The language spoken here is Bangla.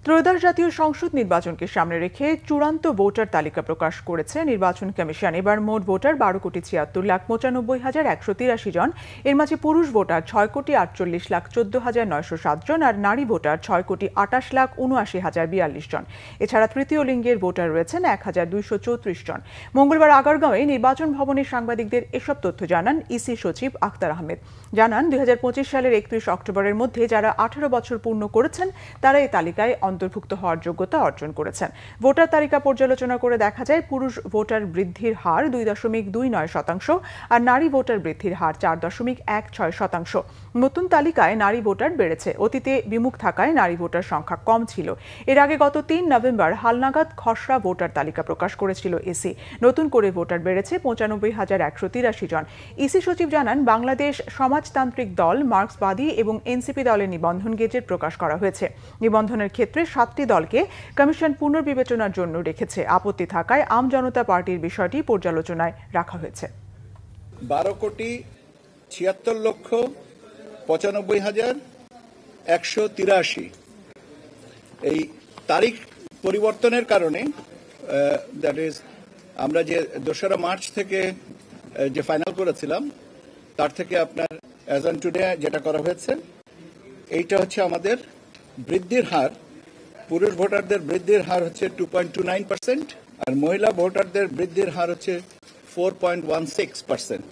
ত্রয়োদশ জাতীয় সংসদ নির্বাচনকে সামনে রেখে চূড়ান্ত ভোটার তালিকা প্রকাশ করেছে নির্বাচন কমিশন। এবার মোট ভোটার 12,76,183,183 জন। এর মাঝে পুরুষ ভোটার 6,48,14,907 জন আর নারী ভোটার 6,28,79,042 জন। এছাড়া তৃতীয় লিঙ্গের ভোটার রয়েছেন 1,234 জন। মঙ্গলবার আগারগাঁওয়ে নির্বাচন ভবনে সাংবাদিকদের এসব তথ্য জানান ইসি সচিব আখতার আহমেদ। জানান 2025 সালের 31 অক্টোবরের মধ্যে যারা 18 বছর পূর্ণ করেছেন তারা এই তালিকায় অন্তর্ভুক্ত হওয়ার যোগ্যতা অর্জন করেছেন। ভোটার তালিকা পর্যালোচনা করে দেখা যায় পুরুষ ভোটার বৃদ্ধির হার 2.29% আর নারী ভোটার বৃদ্ধির হার 4.16%। নতুন তালিকায় নারী ভোটার বেড়েছে। অতীতে বিমুখ থাকায় নারী ভোটার সংখ্যা কম ছিল। এর আগে গত 3 নভেম্বর হালনাগাদ খসড়া ভোটার তালিকা প্রকাশ করেছিল ইসি। নতুন করে ভোটার বেড়েছে 95,183 জন। ইসি সচিব জানান বাংলাদেশ সমাজতান্ত্রিক দল, মার্ক্সবাদী এবং এনসিপি দলের নিবন্ধন গেজেট প্রকাশ করা হয়েছে। নিবন্ধনের ক্ষেত্রে 7টি দলকে কমিশন পুনর্বিবেচনার জন্য রেখেছে। আপত্তি থাকায় আম জনতা পার্টির বিষয়টি পর্যালোচনায় রাখা হয়েছে। 12,76,95,183 এই তারিখ পরিবর্তনের কারণে দ্যাট ইজ আমরা যে 2রা মার্চ থেকে যে ফাইনাল করেছিলাম তার থেকে আপনার অ্যাজ অন টুডে যেটা করা হয়েছে এইটা হচ্ছে আমাদের বৃদ্ধির হার। পুরুষ ভোটারদের বৃদ্ধির হার হচ্ছে 2.29% আর মহিলা ভোটারদের বৃদ্ধির হার হচ্ছে 4.16%।